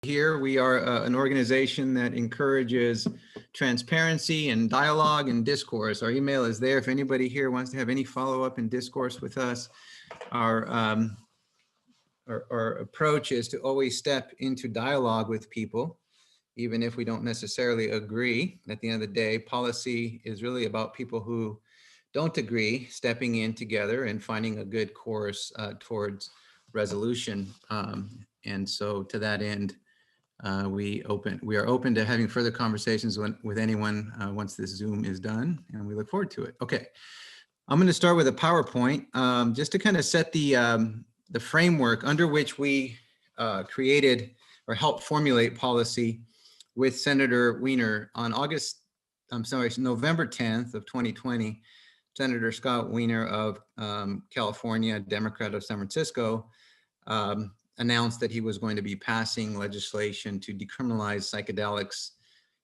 Here we are an organization that encourages transparency and dialogue and discourse. Our email is there if anybody here wants to have any follow-up and discourse with us. Our approach is to always step into dialogue with people, even if we don't necessarily agree. At the end of the day, policy is really about people who don't agree stepping in together and finding a good course towards resolution. And so to that end, we are open to having further conversations with anyone once this Zoom is done, and we look forward to it. Okay, I'm going to start with a PowerPoint just to kind of set the framework under which we created or helped formulate policy with Senator Wiener on November 10th of 2020. Senator Scott Wiener of California, Democrat of San Francisco, announced that he was going to be passing legislation to decriminalize psychedelics.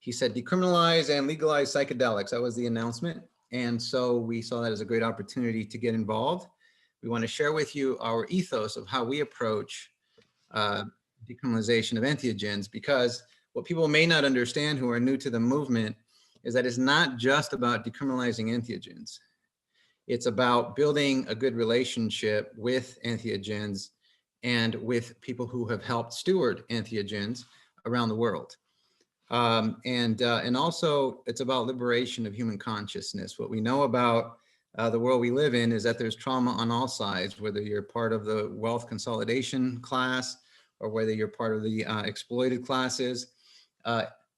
He said decriminalize and legalize psychedelics. That was the announcement. And so we saw that as a great opportunity to get involved. We want to share with you our ethos of how we approach decriminalization of entheogens, because what people may not understand who are new to the movement is that it's not just about decriminalizing entheogens. It's about building a good relationship with entheogens and with people who have helped steward entheogens around the world. And also it's about liberation of human consciousness. What we know about the world we live in is that there's trauma on all sides, whether you're part of the wealth consolidation class or whether you're part of the exploited classes.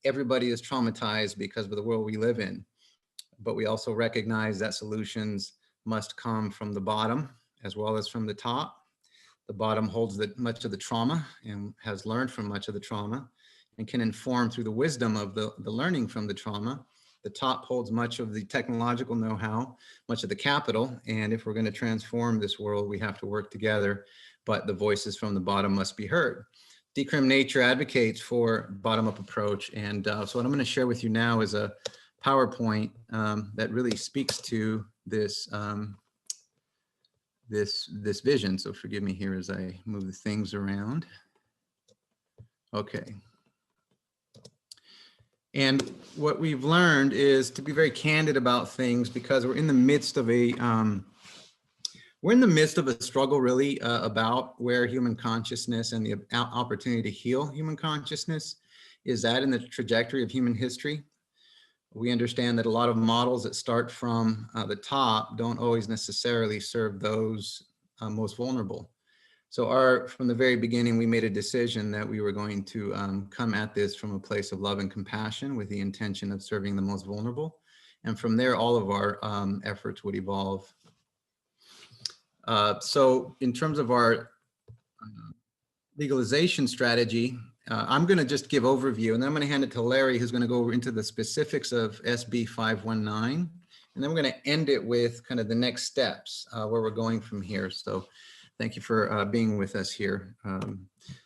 Everybody is traumatized because of the world we live in. But we also recognize that solutions must come from the bottom as well as from the top. The bottom holds much of the trauma and has learned from much of the trauma and can inform through the wisdom of the learning from the trauma. The top holds much of the technological know-how, much of the capital. And if we're going to transform this world, we have to work together, but the voices from the bottom must be heard. Decriminalize Nature advocates for bottom-up approach. And so what I'm going to share with you now is a PowerPoint that really speaks to this this vision. So forgive me here as I move the things around. Okay. And what we've learned is to be very candid about things, because we're in the midst of a struggle really about where human consciousness and the opportunity to heal human consciousness is at in the trajectory of human history. We understand that a lot of models that start from the top don't always necessarily serve those most vulnerable. So from the very beginning, we made a decision that we were going to come at this from a place of love and compassion with the intention of serving the most vulnerable. And from there, all of our efforts would evolve. So in terms of our legalization strategy, I'm going to just give overview, and then I'm going to hand it to Larry, who's going to go into the specifics of SB519. And then we're going to end it with kind of the next steps, where we're going from here. So thank you for being with us here.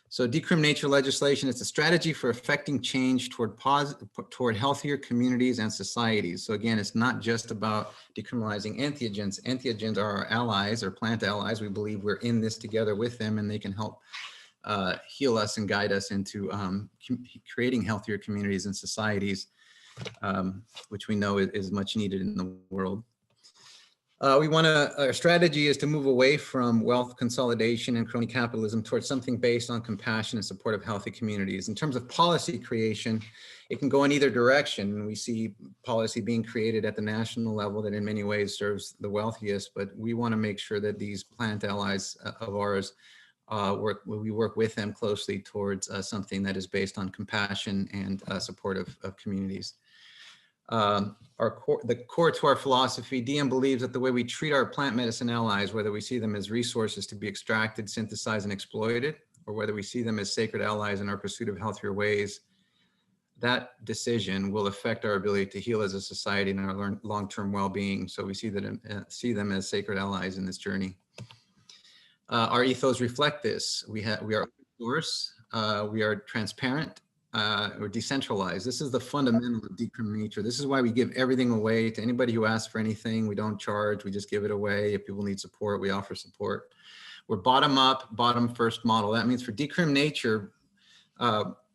So Decriminalize Nature legislation is a strategy for effecting change toward healthier communities and societies. So again, it's not just about decriminalizing entheogens. Entheogens are our allies, or plant allies. We believe we're in this together with them, and they can help heal us and guide us into creating healthier communities and societies, which we know is much needed in the world. Our strategy is to move away from wealth consolidation and crony capitalism towards something based on compassion and support of healthy communities. In terms of policy creation, it can go in either direction. We see policy being created at the national level that in many ways serves the wealthiest, but we want to make sure that these plant allies of ours we work with them closely towards something that is based on compassion and support of communities. The core to our philosophy, DM believes that the way we treat our plant medicine allies, whether we see them as resources to be extracted, synthesized, and exploited, or whether we see them as sacred allies in our pursuit of healthier ways, that decision will affect our ability to heal as a society and our long-term well-being. So we see them as sacred allies in this journey. Our ethos reflect this. We are open source, we are transparent, we're decentralized. This is the fundamental of Decriminalize Nature. This is why we give everything away to anybody who asks for anything. We don't charge, we just give it away. If people need support, we offer support. We're bottom up, bottom first model. That means for Decriminalize Nature,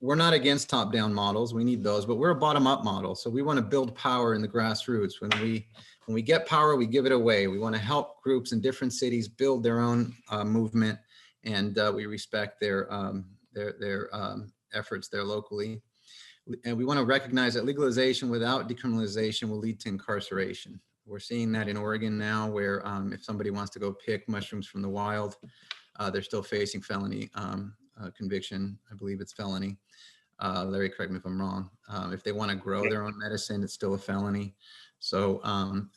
we're not against top-down models. We need those, but we're a bottom-up model. So we want to build power in the grassroots. When we get power, we give it away. We want to help groups in different cities build their own movement, and we respect their efforts there locally. And we want to recognize that legalization without decriminalization will lead to incarceration. We're seeing that in Oregon now, where if somebody wants to go pick mushrooms from the wild, they're still facing felony conviction. I believe it's felony. Larry, correct me if I'm wrong. If they want to grow their own medicine, it's still a felony. So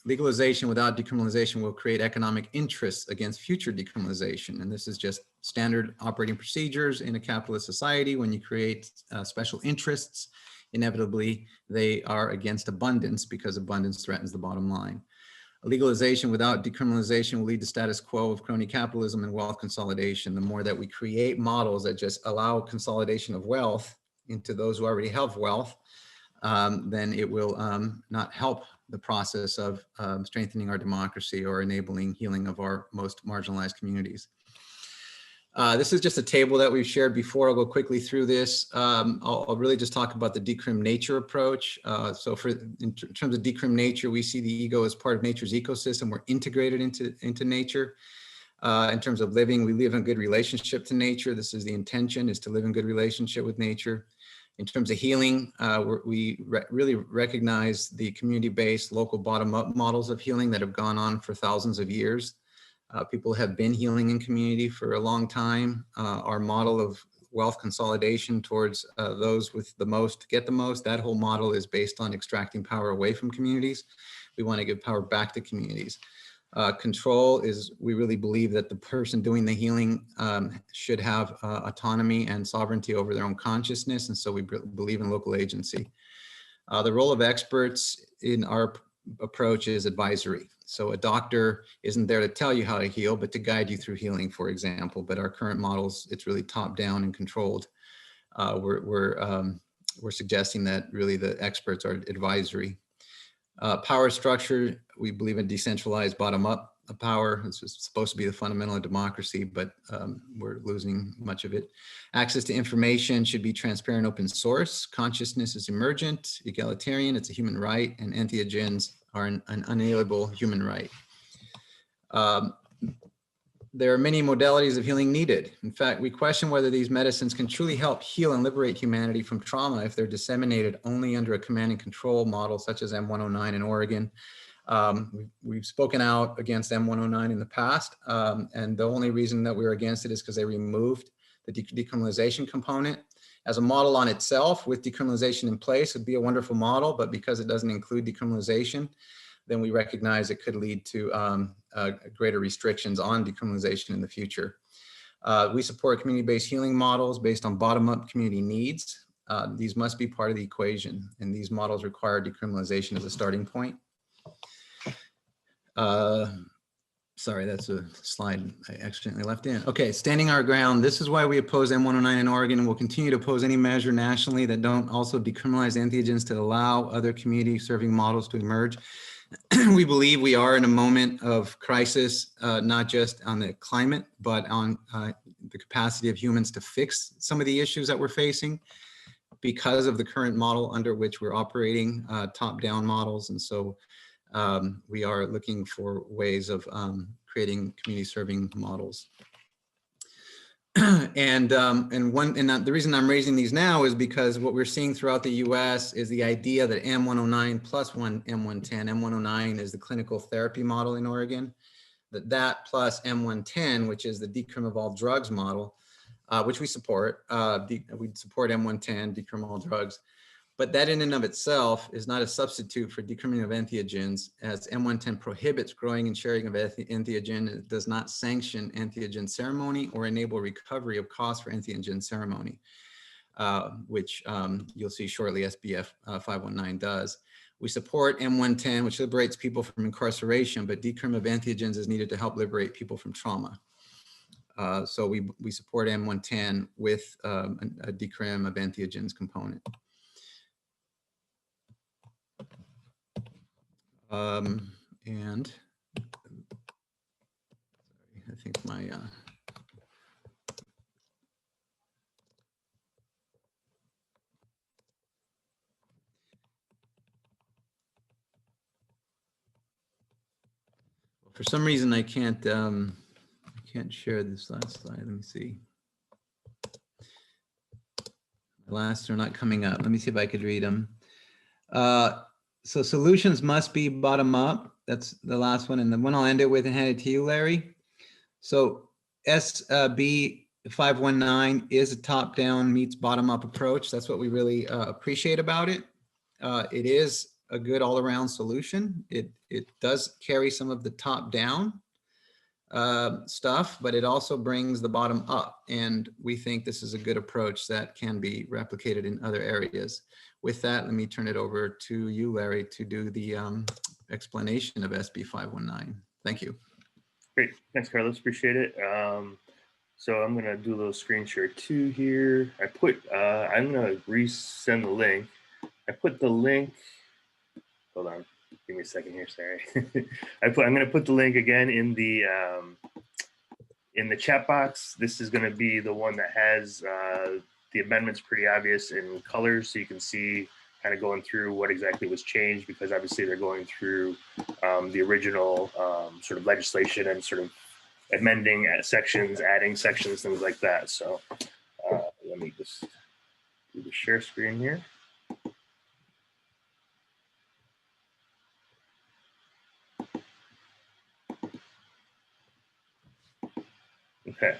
legalization without decriminalization will create economic interests against future decriminalization. And this is just standard operating procedures in a capitalist society. When you create special interests, inevitably they are against abundance, because abundance threatens the bottom line. Legalization without decriminalization will lead to status quo of crony capitalism and wealth consolidation. The more that we create models that just allow consolidation of wealth into those who already have wealth, then it will not help the process of strengthening our democracy or enabling healing of our most marginalized communities. This is just a table that we've shared before. I'll go quickly through this. I'll really just talk about the Decrim Nature approach. So in terms of Decrim Nature, we see the ego as part of nature's ecosystem. We're integrated into nature. In terms of living, we live in good relationship to nature. This is the intention, is to live in good relationship with nature. In terms of healing, we really recognize the community-based, local bottom-up models of healing that have gone on for thousands of years. People have been healing in community for a long time. Our model of wealth consolidation towards those with the most to get the most, that whole model is based on extracting power away from communities. We want to give power back to communities. Control is, we really believe that the person doing the healing should have autonomy and sovereignty over their own consciousness. And so we believe in local agency. The role of experts in our approach is advisory. So a doctor isn't there to tell you how to heal, but to guide you through healing, for example. But our current models, it's really top down and controlled. We're suggesting that really the experts are advisory. Power structure, we believe in decentralized bottom-up power. This is supposed to be the fundamental of democracy, but we're losing much of it. Access to information should be transparent, open source. Consciousness is emergent, egalitarian, it's a human right, and entheogens are an unalienable human right. There are many modalities of healing needed. In fact, we question whether these medicines can truly help heal and liberate humanity from trauma if they're disseminated only under a command and control model such as M109 in Oregon. We've spoken out against M109 in the past, and the only reason that we're against it is because they removed the decriminalization component. As a model on itself, with decriminalization in place, would be a wonderful model, but because it doesn't include decriminalization, then we recognize it could lead to greater restrictions on decriminalization in the future. We support community-based healing models based on bottom-up community needs. These must be part of the equation, and these models require decriminalization as a starting point. Sorry, that's a slide I accidentally left in. Okay, standing our ground. This is why we oppose M109 in Oregon, and will continue to oppose any measure nationally that don't also decriminalize entheogens to allow other community-serving models to emerge. We believe we are in a moment of crisis, not just on the climate, but on the capacity of humans to fix some of the issues that we're facing because of the current model under which we're operating, top-down models. And so we are looking for ways of creating community-serving models. And the reason I'm raising these now is because what we're seeing throughout the US is the idea that M109 plus M110, M109 is the clinical therapy model in Oregon, that plus M110, which is the decrim of all drugs model, which we support. We support M110, decrim all drugs, but that in and of itself is not a substitute for decriminating of entheogens, as M110 prohibits growing and sharing of entheogen. It does not sanction entheogen ceremony or enable recovery of costs for entheogen ceremony, which you'll see shortly SB519 does. We support M110, which liberates people from incarceration, but decrim of entheogens is needed to help liberate people from trauma. So we support M110 with a decrim of entheogens component. And I think my, For some reason, I can't share this last slide. Let me see. The last are not coming up. Let me see if I could read them. So solutions must be bottom up. That's the last one. And the one I'll end it with and hand it to you, Larry. So SB519 is a top-down meets bottom-up approach. That's what we really appreciate about it. It is a good all-around solution. It does carry some of the top-down stuff, but it also brings the bottom up. And we think this is a good approach that can be replicated in other areas. With that, let me turn it over to you, Larry, to do the explanation of SB519. Thank you. Great, thanks, Carlos, appreciate it. So I'm gonna do a little screen share too here. I'm gonna resend the link. I put the link, hold on, give me a second here, sorry. I'm gonna put the link again in the chat box. This is gonna be the one that has the amendments pretty obvious in colors, so you can see kind of going through what exactly was changed, because obviously they're going through the original sort of legislation and sort of amending sections, adding sections, things like that. So let me just do the share screen here. Okay.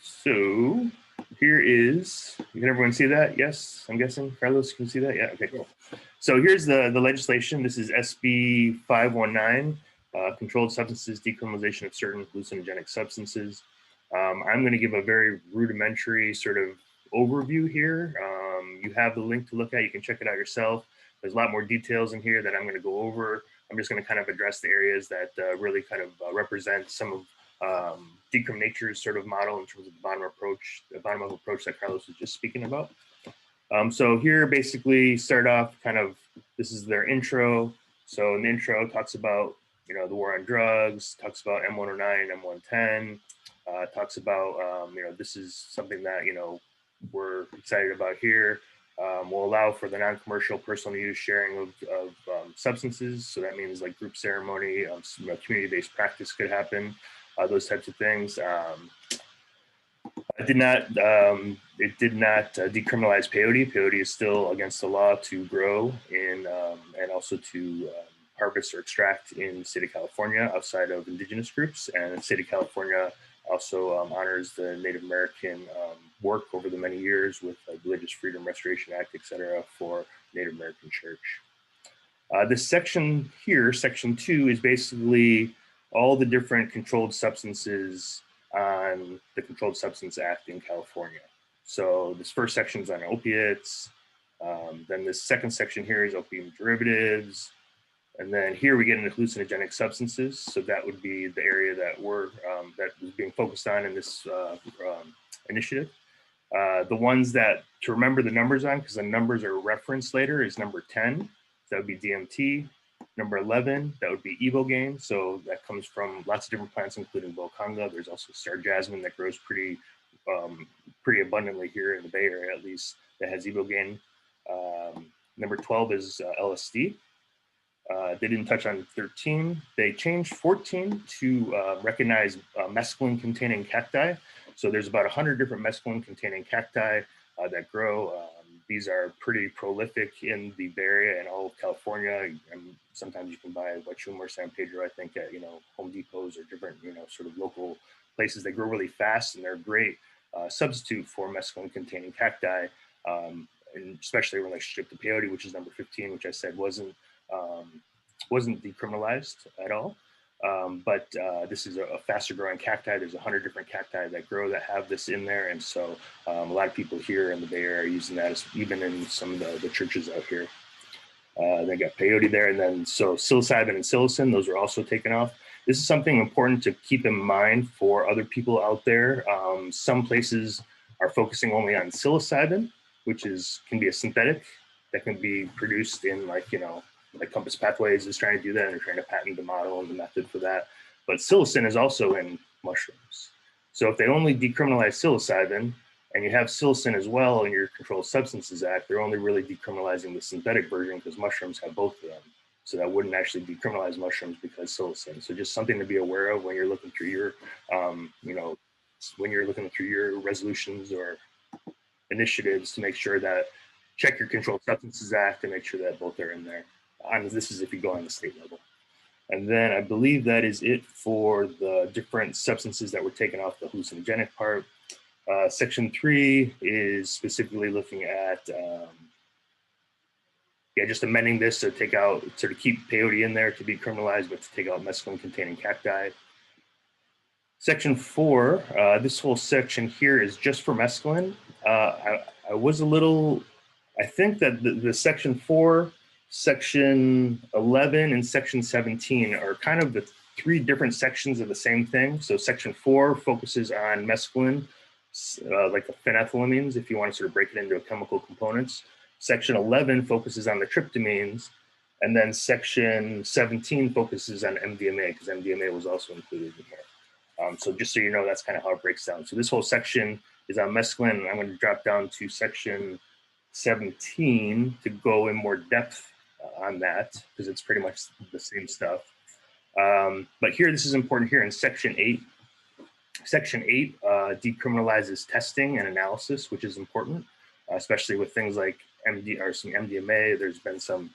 So here is, can everyone see that? Yes, I'm guessing. Carlos, you can see that? Yeah, okay, cool. So here's the legislation. This is SB519, Controlled Substances, Decriminalization of Certain Hallucinogenic Substances. I'm gonna give a very rudimentary sort of overview here. You have the link to look at, you can check it out yourself. There's a lot more details in here that I'm gonna go over. I'm just gonna kind of address the areas that really kind of represent some of Decriminalize Nature's sort of model in terms of the bottom-up approach that Carlos was just speaking about. So here basically start off kind of, this is their intro. So in the intro it talks about, you know, the war on drugs, talks about M109, M110, talks about, you know, this is something that, you know, we're excited about here. Will allow for the non-commercial personal use sharing of substances. So that means like group ceremony, you know, community-based practice could happen. Those types of things. It did not decriminalize peyote. Peyote is still against the law to grow in and also to harvest or extract in the state of California outside of indigenous groups. And the state of California also honors the Native American work over the many years with Religious Freedom Restoration Act, et cetera, for Native American Church. This section here, section 2, is basically all the different controlled substances on the Controlled Substance Act in California. So this first section is on opiates. Then this second section here is opium derivatives. And then here we get into hallucinogenic substances. So that would be the area that that was being focused on in this initiative. The ones that to remember the numbers on, because the numbers are referenced later, is number 10. That would be DMT. Number 11, that would be ibogaine. So that comes from lots of different plants, including bokanga. There's also star jasmine that grows pretty abundantly here in the Bay Area, at least, that has ibogaine. Number 12 is LSD. They didn't touch on 13. They changed 14 to recognize mescaline-containing cacti. So there's about 100 different mescaline-containing cacti that grow. These are pretty prolific in the Bay Area and all of California. And sometimes you can buy Huachuma or San Pedro, I think, at, you know, Home Depots or different, you know, sort of local places. They grow really fast and they're a great substitute for mescaline-containing cacti, and especially in relationship to peyote, which is number 15, which I said wasn't decriminalized at all. But this is a faster growing cacti. There's 100 different cacti that grow that have this in there. And so a lot of people here in the Bay Area are using that, as, even in some of the churches out here. They got peyote there. And then so psilocybin and psilocin, those are also taken off. This is something important to keep in mind for other people out there. Some places are focusing only on psilocybin, which can be a synthetic that can be produced in, like, you know, like Compass Pathways is trying to do that, and they're trying to patent the model and the method for that. But psilocin is also in mushrooms. So if they only decriminalize psilocybin and you have psilocin as well in your Controlled Substances Act, they're only really decriminalizing the synthetic version, because mushrooms have both of them. So that wouldn't actually decriminalize mushrooms because psilocin. So just something to be aware of when you're looking through your, when you're looking through your resolutions or initiatives, to make sure that check your Controlled Substances Act and make sure that both are in there. This is if you go on the state level. And then I believe that is it for the different substances that were taken off the hallucinogenic part. Section 3 is specifically looking at, just amending this to take out, sort of keep peyote in there to be criminalized, but to take out mescaline-containing cacti. Section 4, this whole section here is just for mescaline. I was a little, I think that the Section 4, Section 11, and Section 17 are kind of the 3 different sections of the same thing. So Section 4 focuses on mescaline, like the phenethylamines, if you want to sort of break it into chemical components. Section 11 focuses on the tryptamines, and then Section 17 focuses on MDMA, because MDMA was also included in here. So just so you know, that's kind of how it breaks down. So this whole section is on mescaline, and I'm going to drop down to Section 17 to go in more depth on that, because it's pretty much the same stuff. But here, this is important here in Section 8. Section 8 decriminalizes testing and analysis, which is important, especially with things like some MDMA. There's been some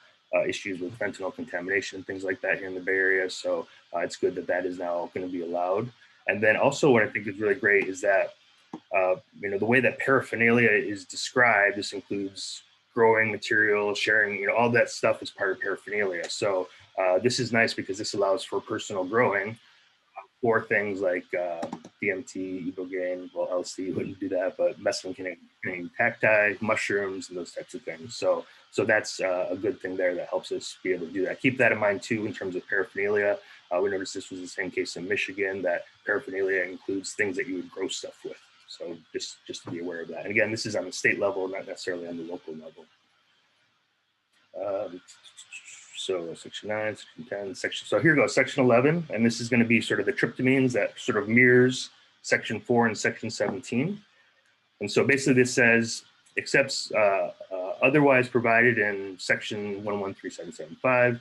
issues with fentanyl contamination, things like that here in the Bay Area. So it's good that that is now going to be allowed. And then also what I think is really great is that, the way that paraphernalia is described, this includes growing material, sharing, all that stuff is part of paraphernalia. So this is nice because this allows for personal growing for things like DMT, ibogaine, well, LSD wouldn't do that, but mescaline-containing cacti, mushrooms, and those types of things. So that's a good thing there that helps us be able to do that. Keep that in mind too in terms of paraphernalia. We noticed this was the same case in Michigan, that paraphernalia includes things that you would grow stuff with. So just to be aware of that. And again, this is on the state level, not necessarily on the local level. So Section 9, Section 10, so here goes Section 11, and this is going to be sort of the tryptamines that sort of mirrors Section 4 and Section 17. And so basically this says, except otherwise provided in Section 113775,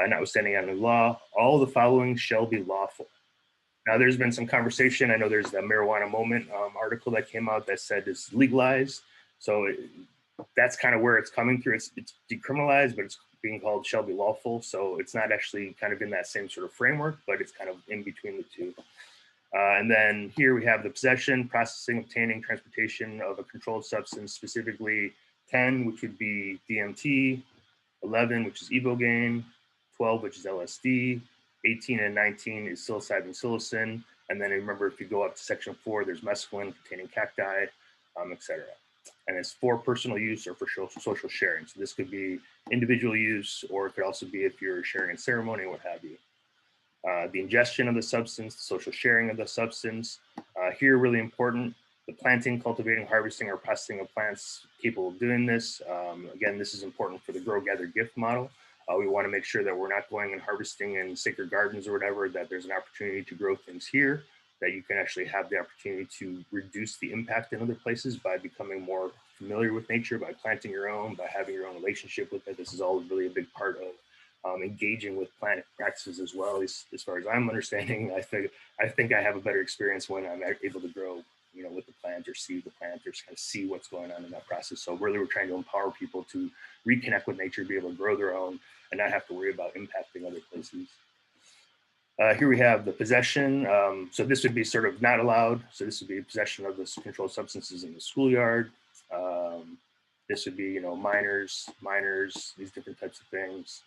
notwithstanding on the law, all the following shall be lawful. Now there's been some conversation. I know there's the Marijuana Moment article that came out that said it's legalized. So that's kind of where it's coming through. It's decriminalized, but it's being called shall be lawful. So it's not actually kind of in that same sort of framework, but it's kind of in between the two. And then here we have the possession, processing, obtaining, transportation of a controlled substance, specifically 10, which would be DMT, 11, which is ibogaine, 12, which is LSD, 18 and 19 is psilocybin, psilocin. And then remember, if you go up to Section 4, there's mescaline containing cacti, etc. And it's for personal use or for social sharing. So this could be individual use, or it could also be if you're sharing a ceremony, what have you. The ingestion of the substance, the social sharing of the substance. Here, really important, the planting, cultivating, harvesting, or processing of plants capable of doing this. Again, this is important for the grow, gather, gift model. We want to make sure that we're not going and harvesting in sacred gardens or whatever, that there's an opportunity to grow things here, that you can actually have the opportunity to reduce the impact in other places by becoming more familiar with nature, by planting your own, by having your own relationship with it. This is all really a big part of engaging with plant practices as well. As far as I'm understanding, I think I have a better experience when I'm able to grow, with the plant or see the plant or just kind of see what's going on in that process. So really, we're trying to empower people to reconnect with nature, be able to grow their own, and not have to worry about impacting other places. Here we have the possession. So this would be sort of not allowed. So this would be possession of this controlled substances in the schoolyard. This would be, minors, these different types of things.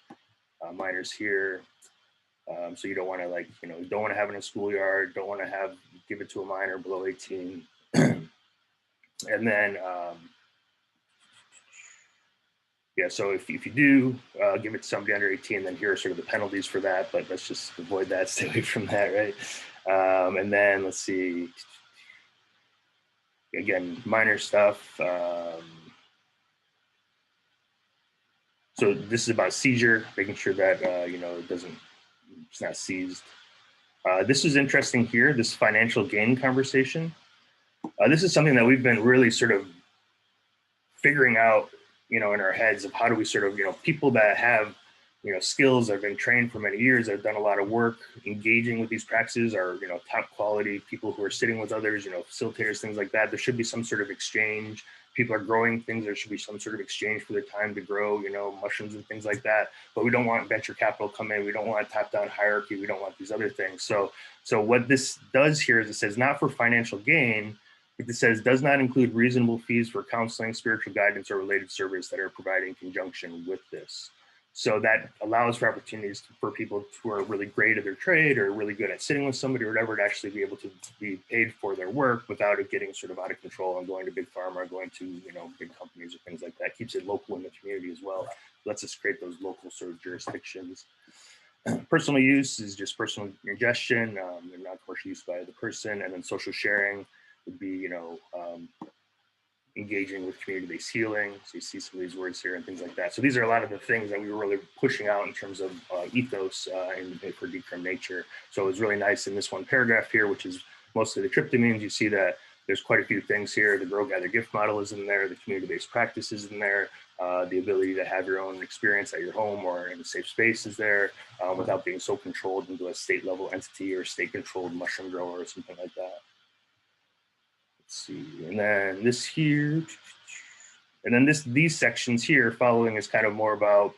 Minors here. So you don't want to don't want to have it in a schoolyard, don't want to give it to a minor below 18. And then, so if you do give it to somebody under 18, then here are sort of the penalties for that, but let's just avoid that, stay away from that, right? And then let's see, again, minor stuff. So this is about seizure, making sure that, it's not seized. This is interesting here, this financial gain conversation. This is something that we've been really sort of figuring out, in our heads of how do we sort of, people that have, skills. I've been trained for many years. I've done a lot of work engaging with these practices, are, top quality people who are sitting with others, facilitators, things like that. There should be some sort of exchange. People are growing things. There should be some sort of exchange for the time to grow, mushrooms and things like that. But we don't want venture capital come in. We don't want top-down hierarchy. We don't want these other things. So what this does here is it says not for financial gain, but it says does not include reasonable fees for counseling, spiritual guidance, or related service that are provided in conjunction with this. So that allows for opportunities for people who are really great at their trade or really good at sitting with somebody or whatever to actually be able to be paid for their work without it getting sort of out of control and going to big pharma or going to, big companies or things like that. Keeps it local in the community as well. Lets us create those local sort of jurisdictions. Personal use is just personal ingestion, and non-commercial use by the person. And then social sharing would be, engaging with community-based healing. So you see some of these words here and things like that. So these are a lot of the things that we were really pushing out in terms of ethos for Decriminalize Nature. So it was really nice in this one paragraph here, which is mostly the tryptamines. You see that there's quite a few things here. The grow, gather, gift model is in there. The community-based practice is in there. The ability to have your own experience at your home or in a safe space is there without being so controlled into a state-level entity or state-controlled mushroom grower or something like that. Let's see, and then this here, and then these sections here following is kind of more about,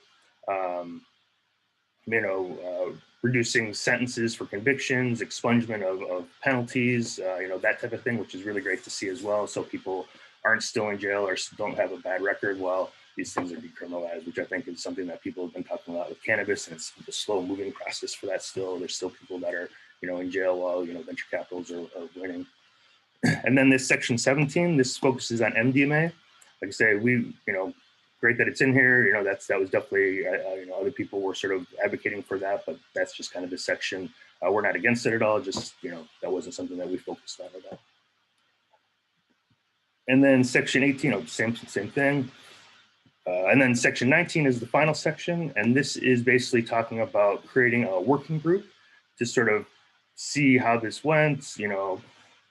reducing sentences for convictions, expungement of penalties, that type of thing, which is really great to see as well. So people aren't still in jail or don't have a bad record while these things are decriminalized, which I think is something that people have been talking about with cannabis, and it's a slow moving process for that still. There's still people that are, in jail while, venture capitals are winning. And then this section 17, this focuses on MDMA. Like I say, great that it's in here. That was definitely, other people were sort of advocating for that, but that's just kind of this section. We're not against it at all. Just, that wasn't something that we focused on at all. And then section 18, same thing. And then section 19 is the final section. And this is basically talking about creating a working group to sort of see how this went,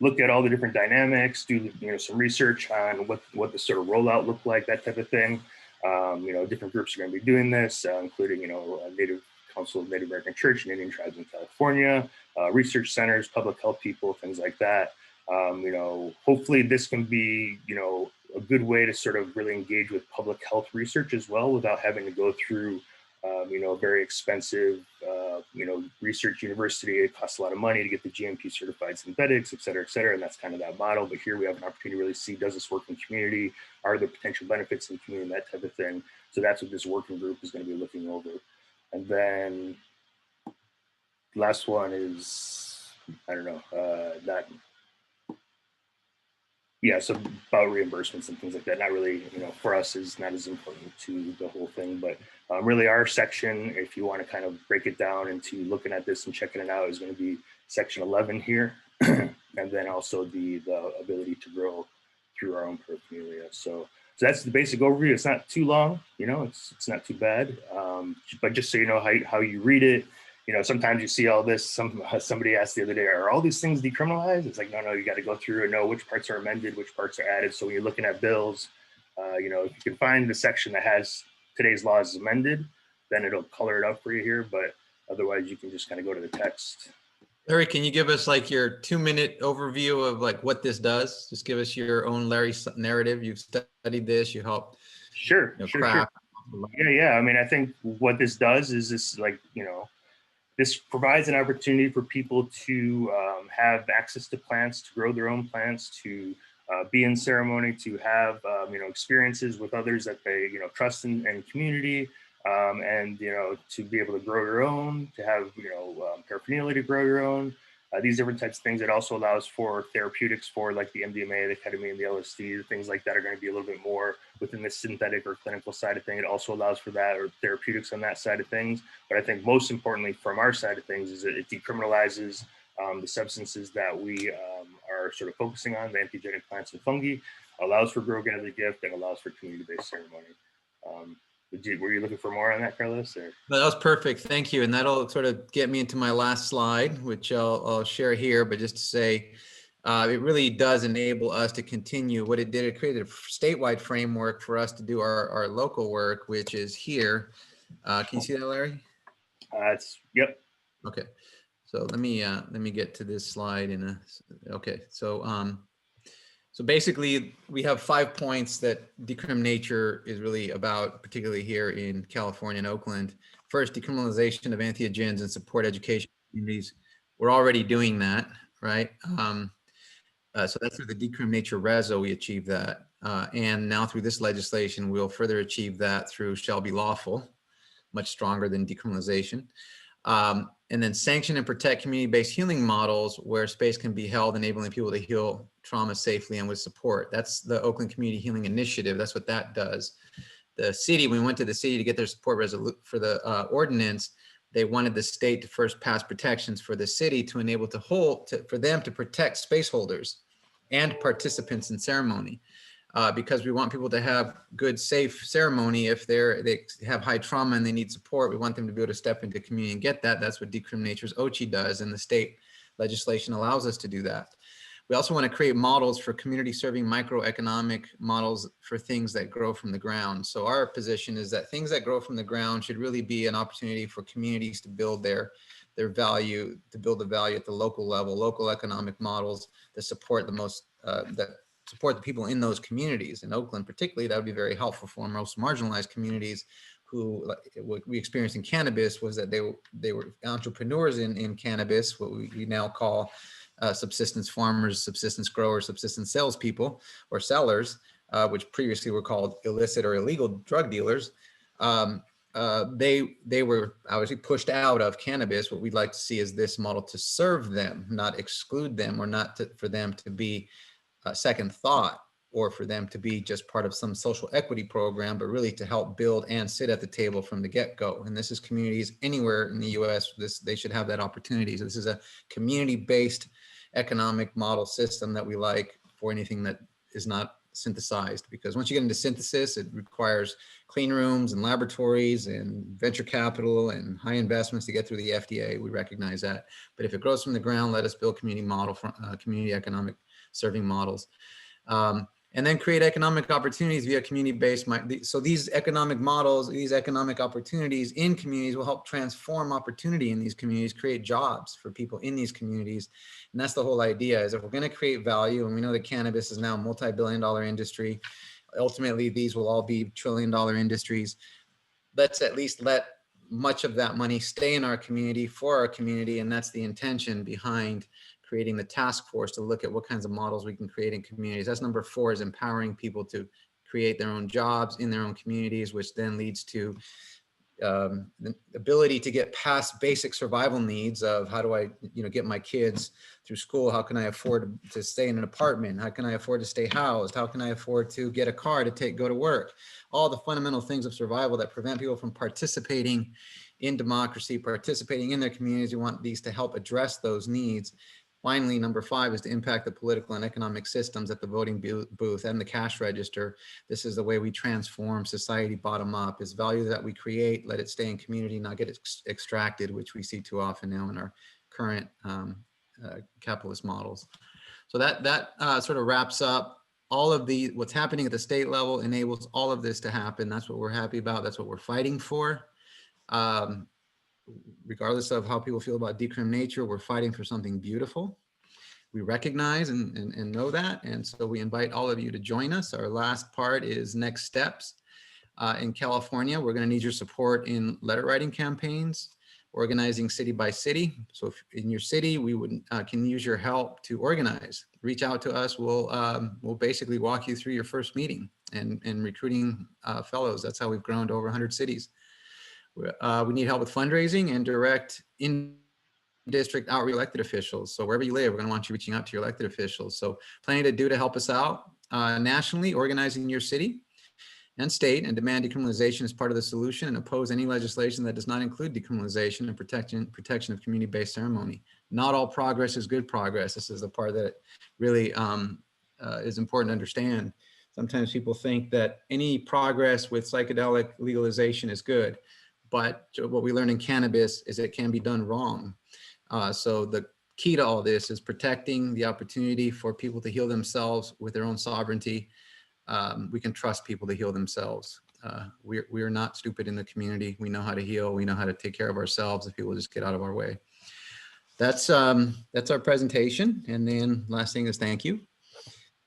look at all the different dynamics, do some research on what the sort of rollout looked like, that type of thing. Different groups are going to be doing this, including Native Council of Native American Church and Indian Tribes in California, research centers, public health people, things like that. Hopefully this can be a good way to sort of really engage with public health research as well without having to go through very expensive, research university. It costs a lot of money to get the GMP certified synthetics, et cetera, and that's kind of that model. But here we have an opportunity to really see, does this work in community? Are there potential benefits in community, that type of thing? So that's what this working group is going to be looking over. And then last one is, so about reimbursements and things like that. Not really, for us is not as important to the whole thing, but really our section, if you want to kind of break it down into looking at this and checking it out, is going to be section 11 here. And then also the ability to grow through our own paraphernalia. So that's the basic overview. It's not too long, it's not too bad. But just so you know how you read it, sometimes you see all this. Somebody asked the other day, are all these things decriminalized? It's like, no, you got to go through and know which parts are amended, which parts are added. So when you're looking at bills, if you can find the section that has today's laws amended, then it'll color it up for you here. But otherwise, you can just kind of go to the text. Larry, can you give us like your 2-minute overview of like what this does? Just give us your own Larry narrative. You've studied this, you helped. Sure. Yeah. I mean, I think what this does is this, this provides an opportunity for people to have access to plants, to grow their own plants, to be in ceremony, to have experiences with others that they trust and community, and to be able to grow your own, to have paraphernalia to grow your own. These different types of things. It also allows for therapeutics for like the MDMA, the ketamine, the LSD, things like that are going to be a little bit more within the synthetic or clinical side of things. It also allows for that, or therapeutics on that side of things. But I think most importantly from our side of things is that it decriminalizes the substances that we are sort of focusing on, the entheogenic plants and fungi, allows for grow, gather, gift, and allows for community-based ceremony. Were you looking for more on that, Carlos? Or? That was perfect. Thank you. And that'll sort of get me into my last slide, which I'll share here. But just to say, it really does enable us to continue what it did. It created a statewide framework for us to do our local work, which is here. Can you see that, Larry? Yep. Okay. So let me get to this slide in a, okay. So basically we have 5 points that Decrim Nature is really about, particularly here in California and Oakland. First, decriminalization of entheogens and support education communities. We're already doing that, right? So that's through the Decrim Nature Reso, we achieved that. And now through this legislation, we'll further achieve that through shall be lawful, much stronger than decriminalization. And then sanction and protect community-based healing models where space can be held, enabling people to heal trauma safely and with support. That's the Oakland Community Healing Initiative. That's what that does. The city, when we went to the city to get their support for the ordinance, they wanted the state to first pass protections for the city to enable for them to protect space holders and participants in ceremony. Because we want people to have good, safe ceremony. If they have high trauma and they need support, we want them to be able to step into community and get that. That's what Decrim Nature's OCHI does, and the state legislation allows us to do that. We also want to create models for community serving microeconomic models for things that grow from the ground. So our position is that things that grow from the ground should really be an opportunity for communities to build their value, to build the value at the local level, local economic models that support the most, that support the people in those communities. In Oakland particularly, that would be very helpful for most marginalized communities who, what we experienced in cannabis was that they were entrepreneurs in cannabis, what we now call subsistence farmers, subsistence growers, subsistence salespeople or sellers, which previously were called illicit or illegal drug dealers. They were obviously pushed out of cannabis. What we'd like to see is this model to serve them, not exclude them, or not for them to be a second thought, or for them to be just part of some social equity program, but really to help build and sit at the table from the get-go. And this is communities anywhere in the US, they should have that opportunity. So this is a community-based economic model system that we like for anything that is not synthesized, because once you get into synthesis, it requires clean rooms and laboratories and venture capital and high investments to get through the FDA. We recognize that. But if it grows from the ground, let us build community model, community economic serving models. And then create economic opportunities via community-based. So these economic models, these economic opportunities in communities will help transform opportunity in these communities, create jobs for people in these communities. And that's the whole idea, is if we're going to create value, and we know that cannabis is now a multi-billion-dollar industry, ultimately these will all be trillion-dollar industries. Let's at least let much of that money stay in our community for our community. And that's the intention behind creating the task force to look at what kinds of models we can create in communities. That's number 4, is empowering people to create their own jobs in their own communities, which then leads to the ability to get past basic survival needs of how do I, get my kids through school? How can I afford to stay in an apartment? How can I afford to stay housed? How can I afford to get a car to go to work? All the fundamental things of survival that prevent people from participating in democracy, participating in their communities. We want these to help address those needs. Finally, number 5 is to impact the political and economic systems at the voting booth and the cash register. This is the way we transform society bottom up, is value that we create, let it stay in community, not get extracted, which we see too often now in our current capitalist models. So that sort of wraps up all of what's happening at the state level, enables all of this to happen. That's what we're happy about. That's what we're fighting for. Regardless of how people feel about Decrim Nature, we're fighting for something beautiful. We recognize and know that. And so we invite all of you to join us. Our last part is next steps. In California, we're going to need your support in letter writing campaigns, organizing city by city. So if in your city, we can use your help to organize. Reach out to us. We'll basically walk you through your first meeting and recruiting fellows. That's how we've grown to over 100 cities. We need help with fundraising and direct in-district outreach elected officials. So wherever you live, we're going to want you reaching out to your elected officials. So plenty to do to help us out. Nationally, organizing your city and state and demand decriminalization as part of the solution, and oppose any legislation that does not include decriminalization and protection of community-based ceremony. Not all progress is good progress. This is the part that really is important to understand. Sometimes people think that any progress with psychedelic legalization is good. But what we learned in cannabis is it can be done wrong. So the key to all this is protecting the opportunity for people to heal themselves with their own sovereignty. We can trust people to heal themselves. we're not stupid in the community. We know how to heal. We know how to take care of ourselves if people just get out of our way. That's our presentation. And then last thing is thank you.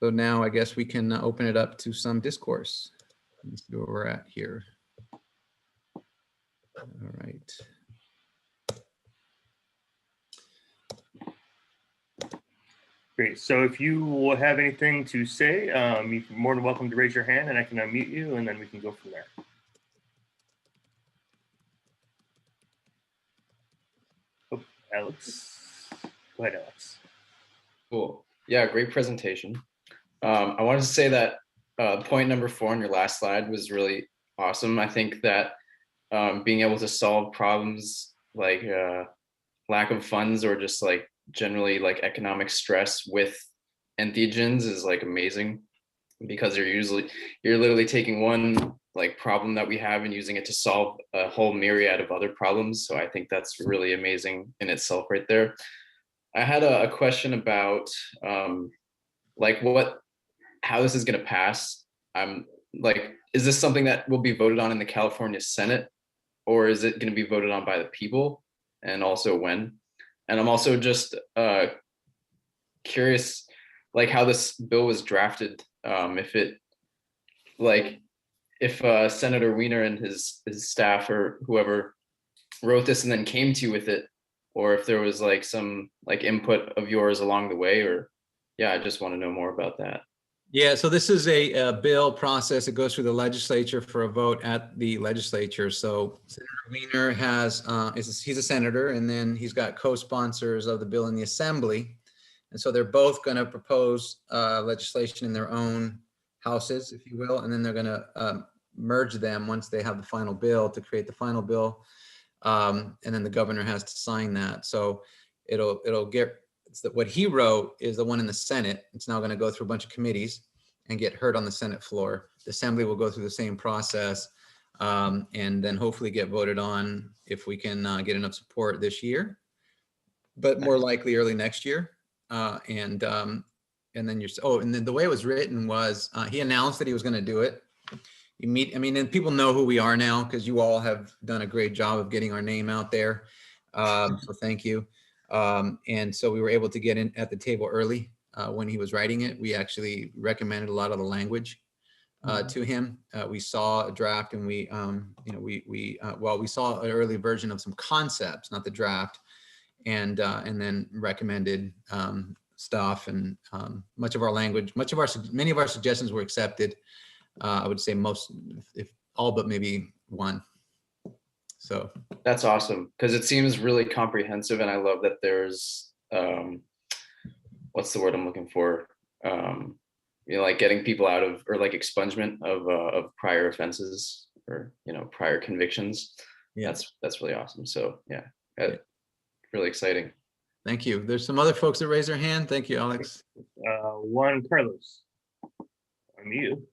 So now I guess we can open it up to some discourse. Let's see where we're at here. All right. Great. So if you have anything to say, you're more than welcome to raise your hand and I can unmute you and then we can go from there. Oh, Alex. Go ahead, Alex. Cool. Yeah, great presentation. I wanted to say that point number 4 on your last slide was really awesome. I think that being able to solve problems like lack of funds or just like generally like economic stress with entheogens is like amazing, because you're literally taking one like problem that we have and using it to solve a whole myriad of other problems. So I think that's really amazing in itself right there. I had a question about like how this is going to pass. Like, is this something that will be voted on in the California Senate, or is it going to be voted on by the people, and also when? And I'm also just curious, like how this bill was drafted. If Senator Wiener and his staff or whoever wrote this and then came to you with it, or if there was like some like input of yours along the way, or yeah, I just want to know more about that. Yeah, so this is a bill process. It goes through the legislature for a vote at the legislature. So Senator Wiener he's a senator, and then he's got co-sponsors of the bill in the assembly. And so they're both going to propose legislation in their own houses, if you will, and then they're going to merge them once they have the final bill to create the final bill. And then the governor has to sign that. So it'll get, what he wrote is the one in the Senate. It's now going to go through a bunch of committees and get heard on the Senate floor. The Assembly will go through the same process and then hopefully get voted on if we can get enough support this year, but more likely early next year. And then and then the way it was written was he announced that he was going to do it. And people know who we are now because you all have done a great job of getting our name out there. So thank you. And so we were able to get in at the table early when he was writing it. We actually recommended a lot of the language to him. We saw a draft, and we saw an early version of some concepts, not the draft, and then recommended stuff. And many of our suggestions were accepted. I would say most, if all but maybe one. So that's awesome, because it seems really comprehensive, and I love that there's what's the word I'm looking for? Like getting people out of, or like expungement of prior offenses, or prior convictions. Yeah, that's really awesome. So yeah, really exciting. Thank you. There's some other folks that raise their hand. Thank you, Alex. Juan Carlos, on you.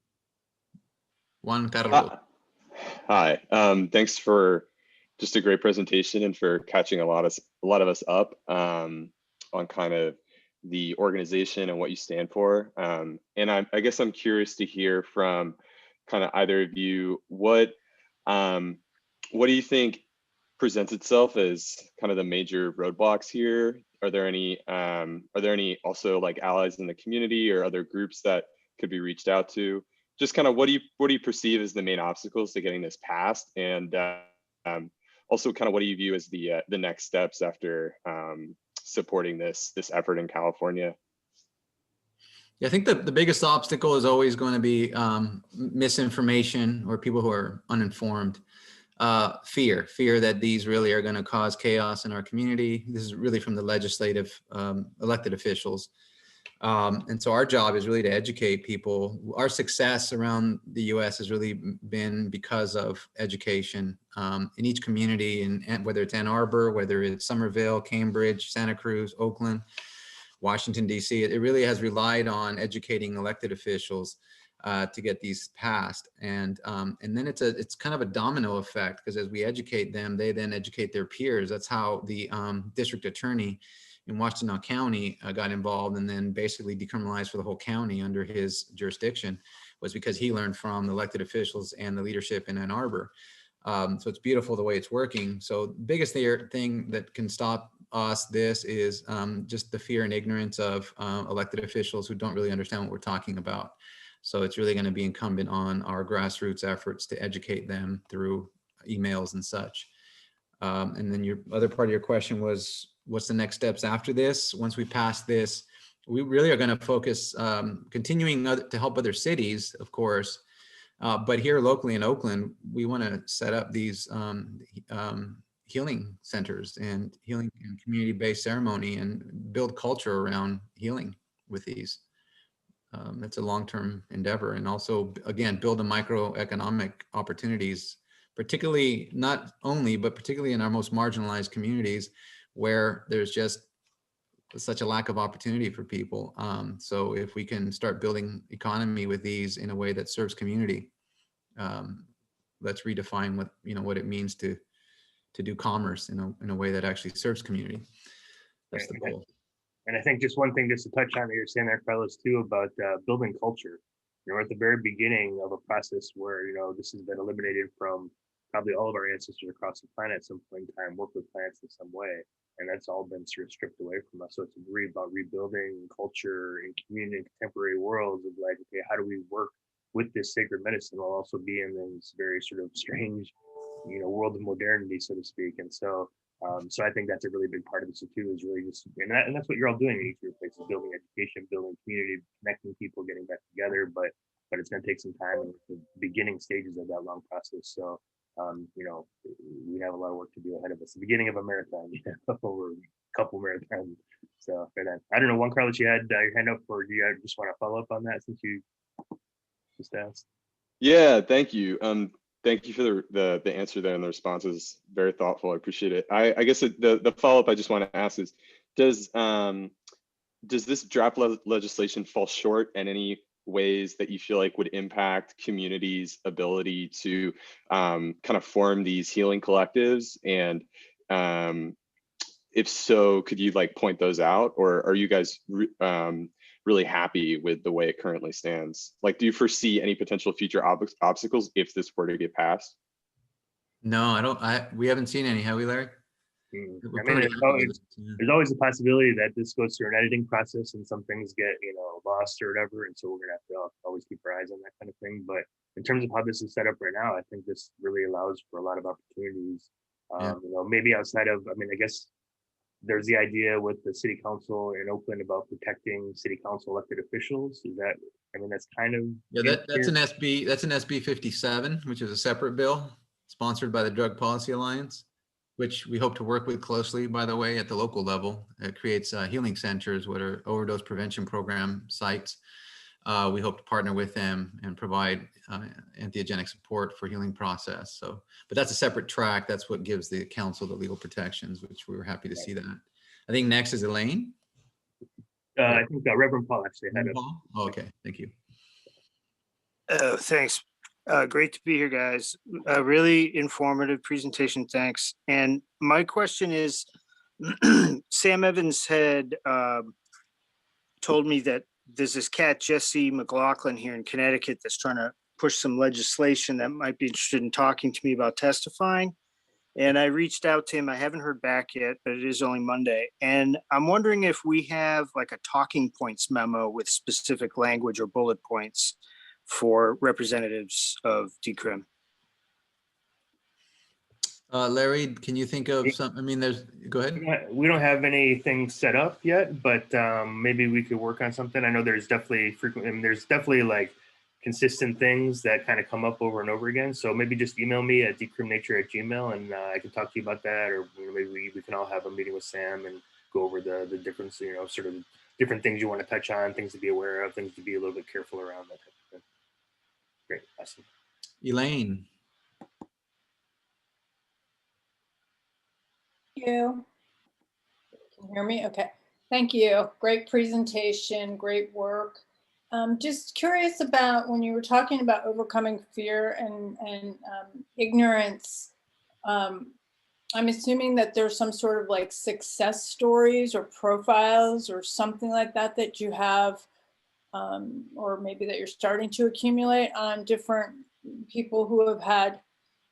Juan Carlos. Hi. Thanks for just a great presentation and for catching a lot of us up on kind of the organization and what you stand for. And I guess I'm curious to hear from kind of either of you, what do you think presents itself as kind of the major roadblocks here? Are there any also like allies in the community or other groups that could be reached out to? Just kind of what do you perceive as the main obstacles to getting this passed, and also kind of what do you view as the next steps after supporting this effort in California? Yeah, I think the biggest obstacle is always going to be misinformation or people who are uninformed. Fear that these really are going to cause chaos in our community. This is really from the legislative elected officials. And so our job is really to educate people. Our success around the US has really been because of education in each community, and whether it's Ann Arbor, whether it's Somerville, Cambridge, Santa Cruz, Oakland, Washington, DC, it really has relied on educating elected officials to get these passed. And then it's kind of a domino effect, because as we educate them, they then educate their peers. That's how the district attorney in Washtenaw County got involved, and then basically decriminalized for the whole county under his jurisdiction. was because he learned from the elected officials and the leadership in Ann Arbor. So it's beautiful the way it's working. So the biggest thing that can stop this is just the fear and ignorance of elected officials who don't really understand what we're talking about. So it's really going to be incumbent on our grassroots efforts to educate them through emails and such. And then your other part of your question was, what's the next steps after this? Once we pass this, we really are going to focus continuing to help other cities, of course. But here locally in Oakland, we want to set up these healing centers and healing and community-based ceremony and build culture around healing with these. It's a long-term endeavor, and also, again, build the microeconomic opportunities, particularly not only, but particularly in our most marginalized communities where there's just such a lack of opportunity for people. So if we can start building economy with these in a way that serves community, let's redefine what it means to do commerce in a way that actually serves community. That's the goal. And I think just one thing just to touch on that you're saying there, Carlos, too, about building culture. We're at the very beginning of a process where, this has been eliminated from probably all of our ancestors across the planet at some point in time, work with plants in some way. And that's all been sort of stripped away from us. So it's really about rebuilding culture in community and contemporary worlds of like, okay, how do we work with this sacred medicine while also being in this very sort of strange, world of modernity, so to speak. And so I think that's a really big part of this too, is really just, and that's what you're all doing in each of your places, building education, building community, connecting people, getting back together, but it's going to take some time in the beginning stages of that long process. So, we have a lot of work to do ahead of us. The beginning of a marathon, over a couple marathons. So I don't know, Juan Carlos, you had your hand up, or do you just want to follow up on that since you just asked? Yeah, thank you. Thank you for the answer there, and the response is very thoughtful. I appreciate it. I guess the follow-up I just want to ask is, does this draft legislation fall short in any ways that you feel like would impact communities' ability to kind of form these healing collectives? And if so, could you point those out, or are you guys really happy with the way it currently stands? Do you foresee any potential future obstacles if this were to get passed? No, I don't. We haven't seen any, have we, Larry? There's always a possibility that this goes through an editing process and some things get lost or whatever, and so we're gonna have to always keep our eyes on that kind of thing. But in terms of how this is set up right now, I think this really allows for a lot of opportunities. Maybe outside of, I guess there's the idea with the city council in Oakland about protecting city council elected officials. Is that, that's kind of, that's an SB 57, which is a separate bill sponsored by the Drug Policy Alliance, which we hope to work with closely, by the way, at the local level. It creates healing centers, what are overdose prevention program sites. We hope to partner with them and provide entheogenic support for healing process. So, but that's a separate track. That's what gives the council the legal protections, which we were happy to see that. I think next is Elaine. I think Reverend Paul actually had it. Oh, okay, thank you. Thanks. Great to be here, guys. A really informative presentation, thanks. And my question is, Sam Evans had told me that there's this cat, Jesse McLaughlin, here in Connecticut that's trying to push some legislation that might be interested in talking to me about testifying. And I reached out to him. I haven't heard back yet, but it is only Monday. And I'm wondering if we have a talking points memo with specific language or bullet points for representatives of Decrim. Larry, can you think of some? Go ahead. We don't have anything set up yet, but maybe we could work on something. I know there's definitely consistent things that kind of come up over and over again. So maybe just email me at decriminature@gmail.com, and I can talk to you about that. Or maybe we can all have a meeting with Sam and go over the difference, sort of different things you want to touch on, things to be aware of, things to be a little bit careful around, that type of thing. Great, awesome. Elaine. You can hear me? Okay, thank you. Great presentation, great work. Just curious about when you were talking about overcoming fear and ignorance. I'm assuming that there's some sort of success stories or profiles or something like that that you have or maybe that you're starting to accumulate on different people who have had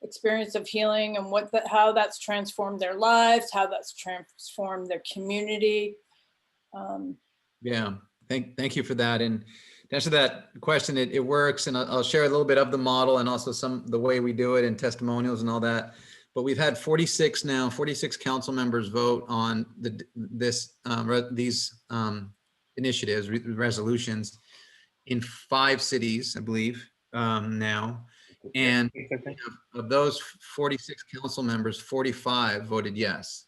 experience of healing and how that's transformed their lives, how that's transformed their community. Yeah, thank you for that. And to answer that question, it works, and I'll share a little bit of the model and also the way we do it and testimonials and all that. But we've had 46 council members vote on these initiatives, resolutions in 5 cities, I believe, now. And of those 46 council members, 45 voted yes.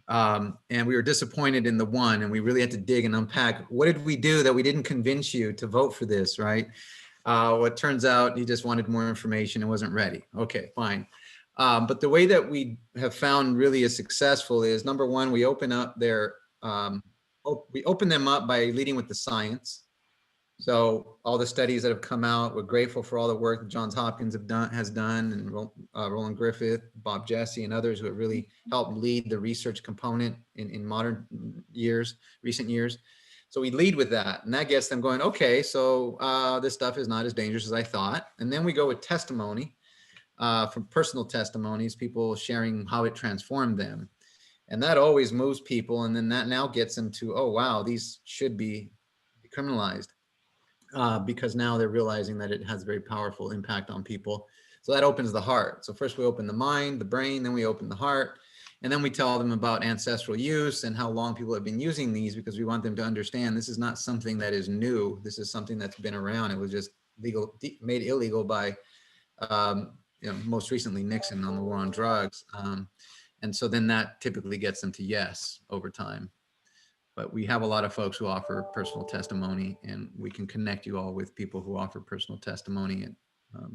And we were disappointed in the one, and we really had to dig and unpack. What did we do that we didn't convince you to vote for this, right? What turns out, you just wanted more information and wasn't ready. Okay, fine. But the way that we have found really is successful is, number one, we open up we open them up by leading with the science. So all the studies that have come out, we're grateful for all the work that Johns Hopkins has done, and Roland Griffith, Bob Jesse, and others who have really helped lead the research component in recent years. So we lead with that, and that gets them going, okay, so this stuff is not as dangerous as I thought. And then we go with testimony, from personal testimonies, people sharing how it transformed them. And that always moves people. And then that now gets them to, oh, wow, these should be decriminalized. Because now they're realizing that it has a very powerful impact on people. So that opens the heart. So first we open the mind, the brain, then we open the heart. And then we tell them about ancestral use and how long people have been using these, because we want them to understand this is not something that is new. This is something that's been around. It was just made illegal by, most recently Nixon on the war on drugs. And so then that typically gets them to yes over time. But we have a lot of folks who offer personal testimony, and we can connect you all with people who offer personal testimony at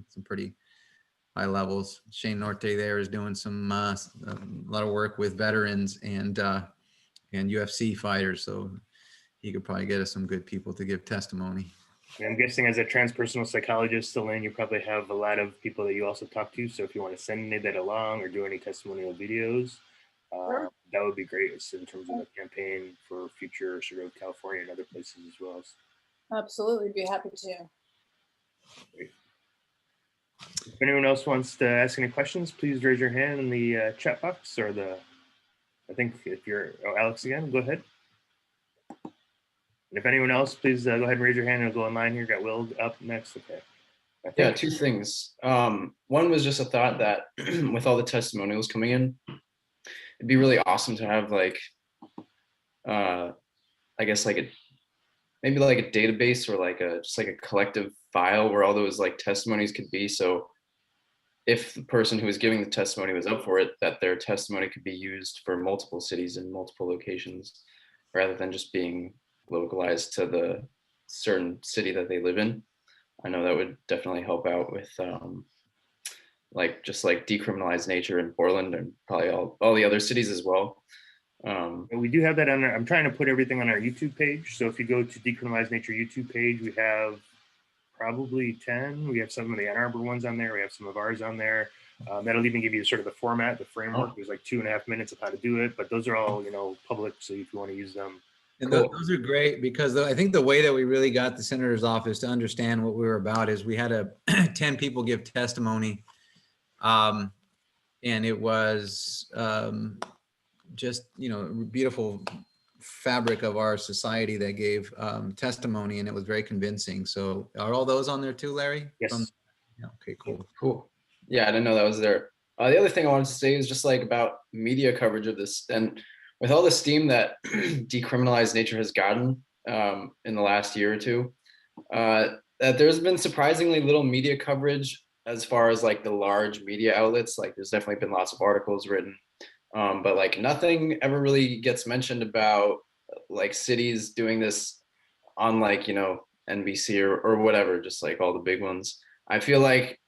some pretty high levels. Shane Norte there is doing a lot of work with veterans and UFC fighters, so he could probably get us some good people to give testimony. And I'm guessing as a transpersonal psychologist, Elaine, you probably have a lot of people that you also talk to. So if you want to send any that along or do any testimonial videos, that would be great in terms of a campaign for future sort of California and other places as well. Absolutely, be happy to. Great. If anyone else wants to ask any questions, please raise your hand in the chat box or I think if you're, Alex again, go ahead. And if anyone else, please go ahead and raise your hand and go online here. Got Will up next, okay. Yeah, 2 things. One was just a thought that with all the testimonials coming in, it'd be really awesome to have I guess maybe like a database or just a collective file where all those testimonies could be. So if the person who was giving the testimony was up for it, that their testimony could be used for multiple cities and multiple locations, rather than just being localized to the certain city that they live in. I know that would definitely help out with just Decriminalize Nature in Portland, and probably all the other cities as well. We do have that on I'm trying to put everything on our YouTube page. So if you go to Decriminalize Nature YouTube page, we have probably 10. We have some of the Ann Arbor ones on there. We have some of ours on there. That'll even give you sort of the format, the framework. There's 2.5 minutes of how to do it, but those are all, public. So if you want to use them. And those are great, because I think the way that we really got the senator's office to understand what we were about is we had 10 people give testimony. And it was just, beautiful fabric of our society that gave testimony, and it was very convincing. So are all those on there too, Larry? Yes. Yeah, okay, cool. Cool. Yeah, I didn't know that was there. The other thing I wanted to say is just about media coverage of this, and with all the steam that Decriminalize Nature has gotten in the last year or two, that there's been surprisingly little media coverage as far as the large media outlets. There's definitely been lots of articles written, but nothing ever really gets mentioned about cities doing this on NBC or whatever, just all the big ones. I feel like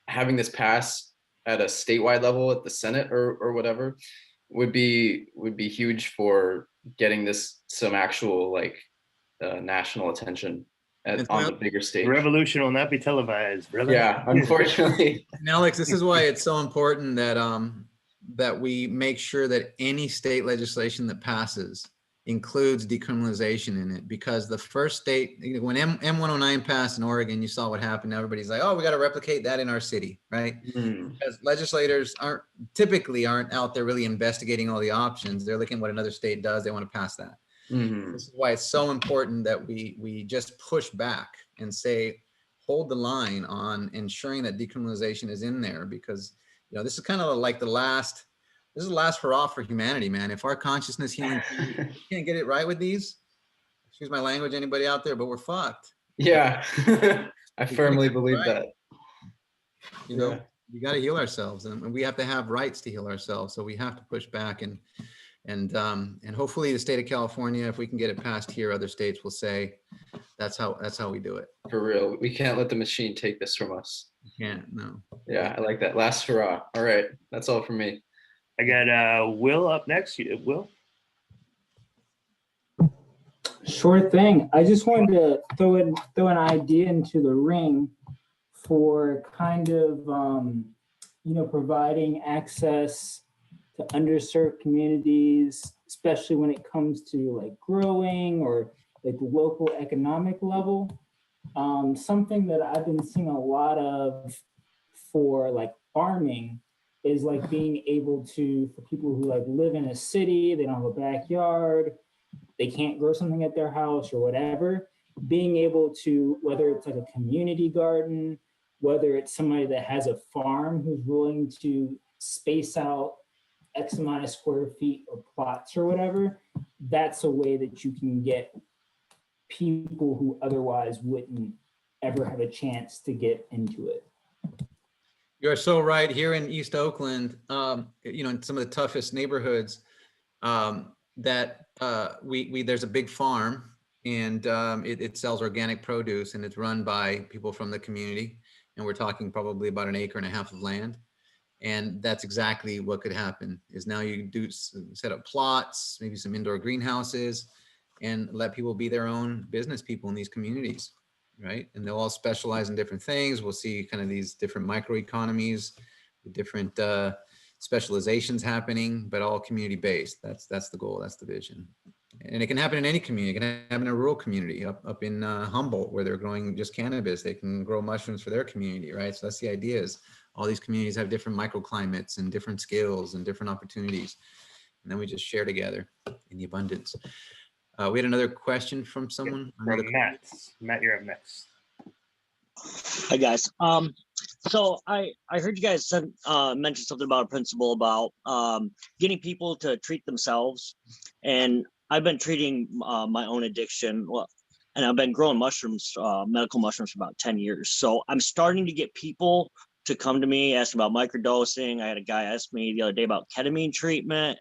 having this pass at a statewide level at the Senate or whatever would be huge for getting this some actual national attention on the bigger stage. The revolution will not be televised, brother. Yeah, unfortunately. And Alex, this is why it's so important that that we make sure that any state legislation that passes includes decriminalization in it, because the first state, when M109 passed in Oregon, you saw what happened. Everybody's like, oh, we got to replicate that in our city, right? Because legislators typically aren't out there really investigating all the options. They're looking at what another state does. They want to pass that. This is why it's so important that we just push back and say, hold the line on ensuring that decriminalization is in there, because this is kind of like this is the last hurrah for humanity, man. If our consciousness healing can't get it right with these, excuse my language, anybody out there, but we're fucked. Yeah, I firmly believe that. We got to heal ourselves, and we have to have rights to heal ourselves. So we have to push back, and hopefully the state of California, if we can get it passed here, other states will say that's how we do it. For real, we can't let the machine take this from us. You can't, no. Yeah, I like that. Last hurrah. All right, that's all from me. I got Will up next. Will? Sure thing. I just wanted to throw an idea into the ring for kind of providing access to underserved communities, especially when it comes to like growing or like the local economic level. Something that I've been seeing a lot of for like farming is like being able to, for people who like live in a city, they don't have a backyard, they can't grow something at their house or whatever, being able to, whether it's like a community garden, whether it's somebody that has a farm who's willing to space out X amount of square feet or plots or whatever, that's a way that you can get people who otherwise wouldn't ever have a chance to get into it. You're so right. Here in East Oakland, in some of the toughest neighborhoods, there's a big farm, and it sells organic produce, and it's run by people from the community. And we're talking probably about 1.5 acres of land. And that's exactly what could happen, is now you do set up plots, maybe some indoor greenhouses, and let people be their own business people in these communities. Right, and they'll all specialize in different things. We'll see kind of these different microeconomies, different specializations happening, but all community-based. That's the goal. That's the vision. And it can happen in any community. It can happen in a rural community up in Humboldt, where they're growing just cannabis. They can grow mushrooms for their community, right? So that's the idea, is all these communities have different microclimates and different skills and different opportunities. And then we just share together in the abundance. We had another question from someone. From Matt. Matt, you're up next. Hi guys. So I heard you guys mention something about a principle about getting people to treat themselves, and I've been treating my own addiction. And I've been growing mushrooms, medical mushrooms, for about 10 years. So I'm starting to get people to come to me, ask about microdosing. I had a guy ask me the other day about ketamine treatment.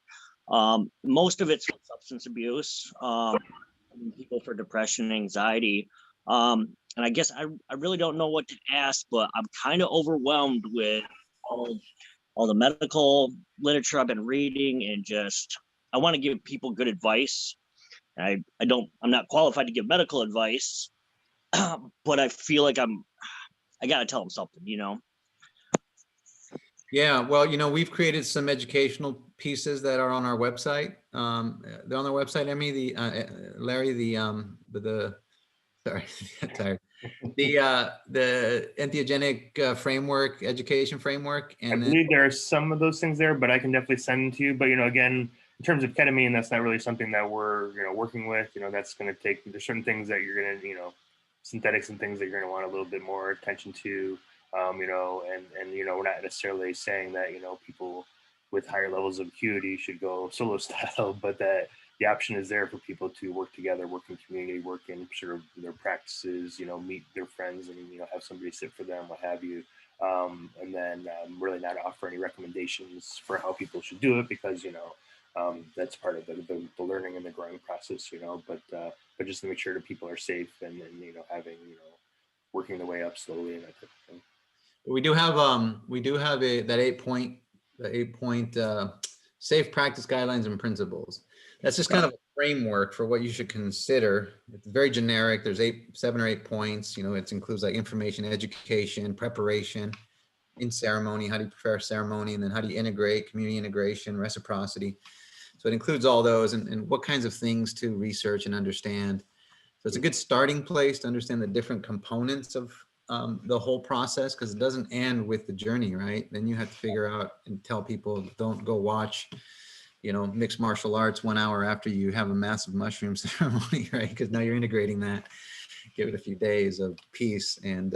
Most of it's substance abuse, people for depression and anxiety. And I guess I really don't know what to ask, but I'm kind of overwhelmed with all the medical literature I've been reading, and just, I want to give people good advice. I'm not qualified to give medical advice, but I feel like I got to tell them something, Yeah, well, we've created some educational pieces that are on our website. They're on our website, Emmy, Larry, sorry, tired. The entheogenic framework, education framework. And I believe there are some of those things there, but I can definitely send them to you. But, again, in terms of ketamine, that's not really something that we're, working with. That's going to take, there's certain things that you're going to, synthetics and things that you're going to want a little bit more attention to. We're not necessarily saying that, people with higher levels of acuity should go solo style, but that the option is there for people to work together, work in community, work in sort of their practices, meet their friends and, have somebody sit for them, what have you. And then really not offer any recommendations for how people should do it, because, that's part of the learning and the growing process, but just to make sure that people are safe and having, working their way up slowly and that type of thing. We do have that 8-point safe practice guidelines and principles. That's just kind of a framework for what you should consider. It's very generic. There's 7 or 8 points. It includes like information, education, preparation, in ceremony, how do you prepare ceremony, and then how do you integrate, community integration, reciprocity. So it includes all those and what kinds of things to research and understand. So it's a good starting place to understand the different components of the whole process, because it doesn't end with the journey, right? Then you have to figure out and tell people, don't go watch, you know, mixed martial arts 1 hour after you have a massive mushroom ceremony, right? Because now you're integrating that. Give it a few days of peace, and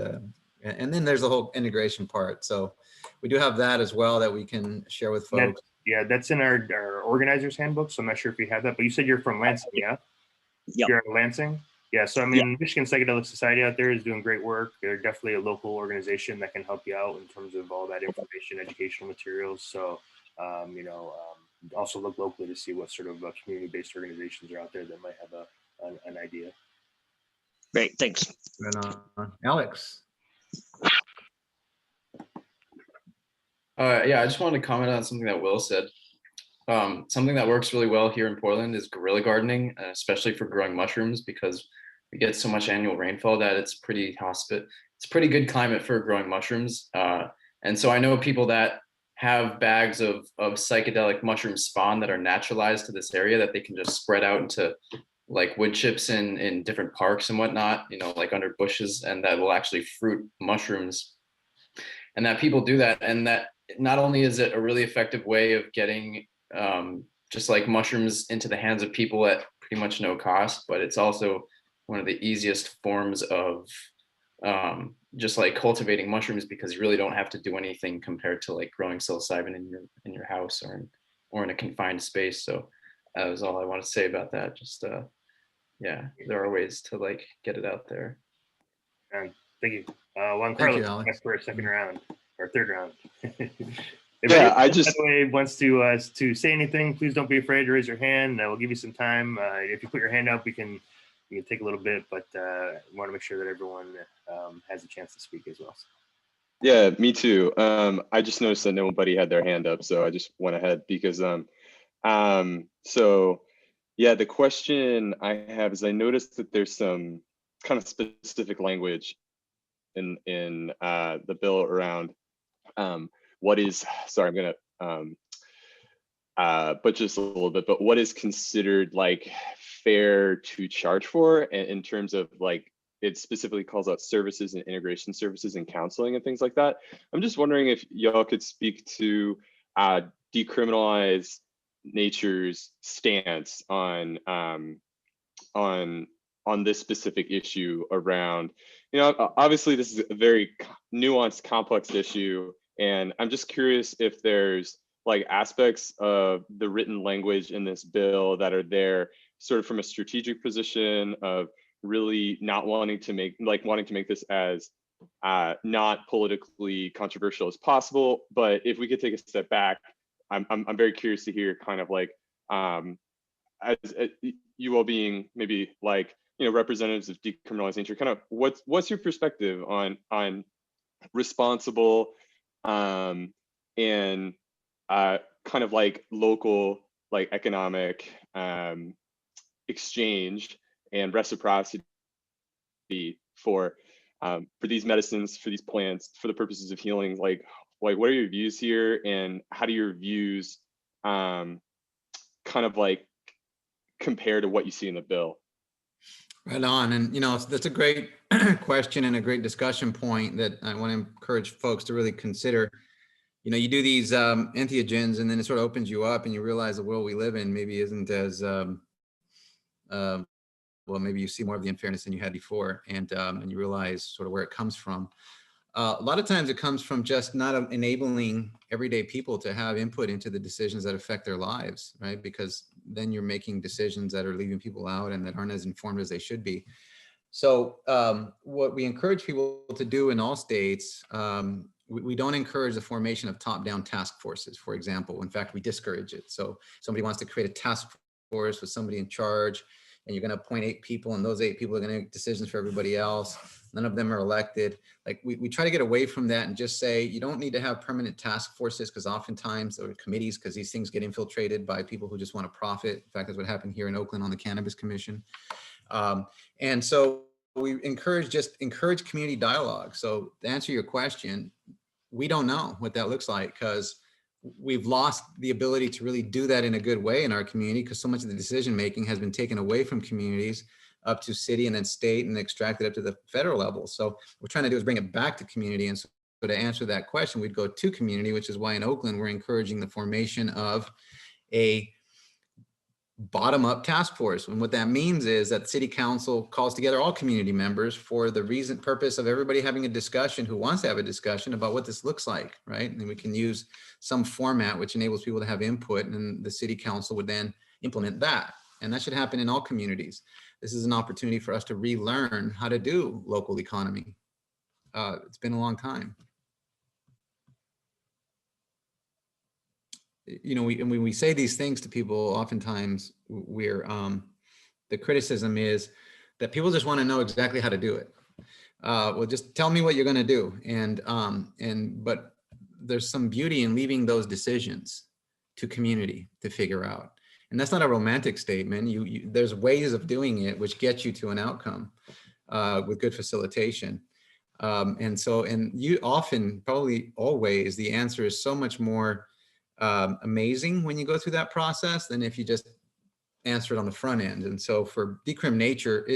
then there's the whole integration part. So we do have that as well that we can share with folks. That's in our organizer's handbook. So I'm not sure if you have that, but you said you're from Lansing, yeah? Yep. You're in Lansing? Yeah, so I mean, Michigan Psychedelic Society out there is doing great work. They're definitely a local organization that can help you out in terms of all that information, educational materials. So, also look locally to see what sort of community-based organizations are out there that might have an idea. Great, thanks. And, Alex. Yeah, I just wanted to comment on something that Will said. Something that works really well here in Portland is guerrilla gardening, especially for growing mushrooms, because we get so much annual rainfall that it's pretty good climate for growing mushrooms. And so I know people that have bags of psychedelic mushroom spawn that are naturalized to this area that they can just spread out into like wood chips in different parks and whatnot, you know, like under bushes, and that will actually fruit mushrooms. And that people do that, and that not only is it a really effective way of getting just like mushrooms into the hands of people at pretty much no cost, but it's also one of the easiest forms of just like cultivating mushrooms, because you really don't have to do anything compared to like growing psilocybin in your house or in a confined space. So that was all I want to say about that. Just yeah, there are ways to like get it out there. And thank you. Juan Thank you, Carlos, Alex. back for a second round or third round. If Yeah, anyone, I just- by the way, wants to say anything, please don't be afraid to raise your hand. We'll give you some time. If you put your hand up, we can take a little bit, but want to make sure that everyone has a chance to speak as well. Yeah, me too. I just noticed that nobody had their hand up, so I just went ahead because so yeah, the question I have is I noticed that there's some kind of specific language in the bill around what is, sorry, I'm gonna but just a little bit, but what is considered like fair to charge for in terms of like, it specifically calls out services and integration services and counseling and things like that. I'm just wondering if y'all could speak to Decriminalize Nature's stance on this specific issue around, you know, obviously this is a very nuanced, complex issue, and I'm just curious if there's like aspects of the written language in this bill that are there sort of from a strategic position of really not wanting to make this as not politically controversial as possible. But if we could take a step back, I'm very curious to hear kind of like as you all being maybe like, you know, representatives of Decriminalize Nature, kind of what's your perspective on responsible and kind of like local like economic exchange and reciprocity for these medicines, for these plants, for the purposes of healing. Like what are your views here, and how do your views kind of like compare to what you see in the bill? Right on. And, you know, that's a great question and a great discussion point that I want to encourage folks to really consider. You know, you do these entheogens, and then it sort of opens you up and you realize the world we live in maybe isn't as, well, maybe you see more of the unfairness than you had before, and you realize sort of where it comes from. A lot of times it comes from just not enabling everyday people to have input into the decisions that affect their lives, right? Because then you're making decisions that are leaving people out and that aren't as informed as they should be. So what we encourage people to do in all states, we don't encourage the formation of top-down task forces, for example. In fact, we discourage it. So somebody wants to create a task force with somebody in charge, and you're going to appoint 8 people, and those 8 people are going to make decisions for everybody else. None of them are elected. Like we try to get away from that and just say, you don't need to have permanent task forces, because oftentimes, or committees, because these things get infiltrated by people who just want to profit. In fact, that's what happened here in Oakland on the Cannabis Commission. And so we encourage community dialogue. So to answer your question, we don't know what that looks like, because we've lost the ability to really do that in a good way in our community, because so much of the decision making has been taken away from communities up to city and then state and extracted up to the federal level. So what we're trying to do is bring it back to community. And so to answer that question, we'd go to community, which is why in Oakland, we're encouraging the formation of a bottom-up task force. And what that means is that city council calls together all community members for the purpose of everybody having a discussion who wants to have a discussion about what this looks like, right? And we can use some format which enables people to have input, and the city council would then implement that. And that should happen in all communities. This is an opportunity for us to relearn how to do local economy. It's been a long time. You know, when we say these things to people, oftentimes the criticism is that people just want to know exactly how to do it. Well, just tell me what you're going to do. But there's some beauty in leaving those decisions to community to figure out. And that's not a romantic statement. There's ways of doing it which get you to an outcome with good facilitation. And you often, probably always, the answer is so much more amazing when you go through that process than if you just answer it on the front end. And so for Decrim Nature,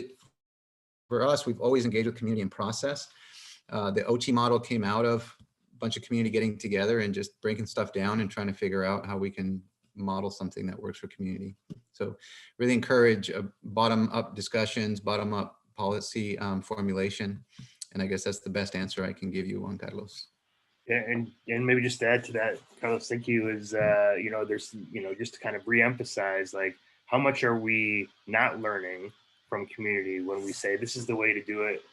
for us, we've always engaged with community and process. The OT model came out of a bunch of community getting together and just breaking stuff down and trying to figure out how we can model something that works for community. So really encourage bottom-up discussions, bottom-up policy formulation. And I guess that's the best answer I can give you, Juan Carlos. Yeah, and maybe just to add to that, Carlos, thank you, is, there's, just to kind of reemphasize, like, how much are we not learning from community when we say, this is the way to do it,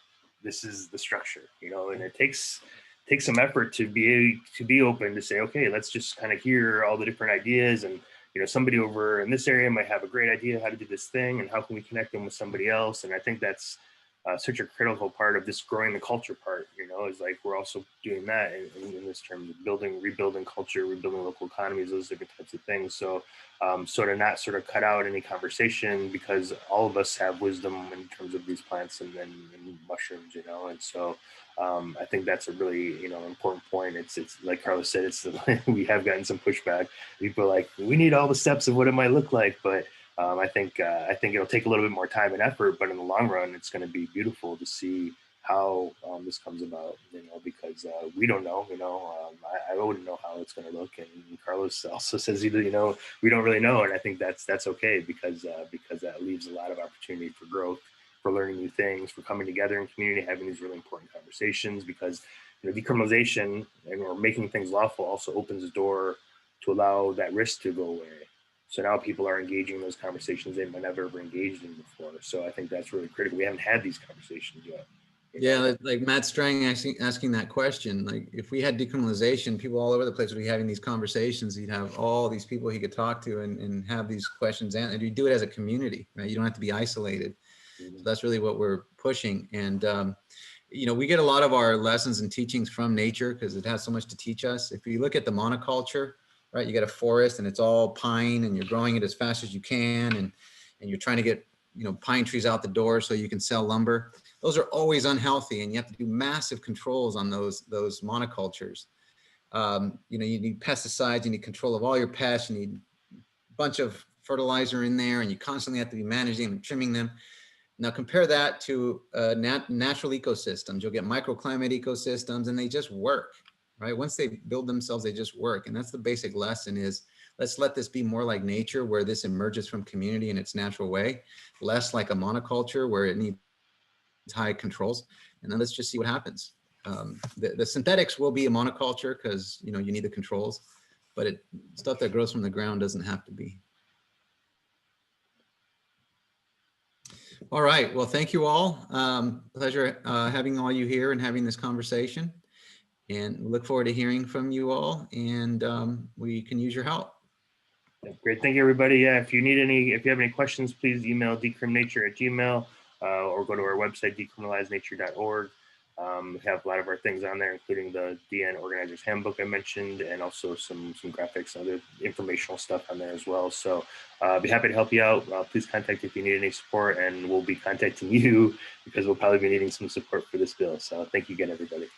this is the structure, and it takes some effort to be open to say, okay, let's just kind of hear all the different ideas, and, somebody over in this area might have a great idea how to do this thing, and how can we connect them with somebody else? And I think that's such a critical part of this growing the culture part, is like, we're also doing that in this terms of rebuilding culture, rebuilding local economies, those different types of things. So to not sort of cut out any conversation, because all of us have wisdom in terms of these plants and mushrooms, and so I think that's a really, important point. It's like Carlos said, we have gotten some pushback. People are like, we need all the steps of what it might look like, but I think it'll take a little bit more time and effort, but in the long run, it's going to be beautiful to see how this comes about, because we don't know, I wouldn't know how it's going to look. And Carlos also says, we don't really know. And I think that's okay, because that leaves a lot of opportunity for growth, for learning new things, for coming together in community, having these really important conversations, because decriminalization or making things lawful also opens the door to allow that risk to go away. So now people are engaging in those conversations they might never ever engaged in before. So I think that's really critical. We haven't had these conversations yet. Yeah, like Matt Strang asking that question. Like, if we had decriminalization, people all over the place would be having these conversations. He'd have all these people he could talk to and have these questions answered. You do it as a community, right? You don't have to be isolated. So that's really what we're pushing. And we get a lot of our lessons and teachings from nature because it has so much to teach us. If you look at the monoculture, right, you got a forest and it's all pine and you're growing it as fast as you can, and you're trying to get pine trees out the door so you can sell lumber. Those are always unhealthy, and you have to do massive controls on those monocultures. You need pesticides, you need control of all your pests, you need a bunch of fertilizer in there, and you constantly have to be managing and trimming them. Now compare that to natural ecosystems. You'll get microclimate ecosystems, and they just work, right? Once they build themselves, they just work. And that's the basic lesson is, let's let this be more like nature, where this emerges from community in its natural way, less like a monoculture where it needs high controls. And then let's just see what happens. The synthetics will be a monoculture because you need the controls, but stuff that grows from the ground doesn't have to be. All right, well, thank you all. Pleasure having all you here and having this conversation. And we look forward to hearing from you all, and we can use your help. Great, thank you, everybody. Yeah, if you have any questions, please email decriminature@gmail.com or go to our website, decriminalizenature.org. We have a lot of our things on there, including the DN Organizer's Handbook I mentioned, and also some graphics, other informational stuff on there as well. So I'll be happy to help you out. Please contact if you need any support, and we'll be contacting you because we'll probably be needing some support for this bill. So thank you again, everybody.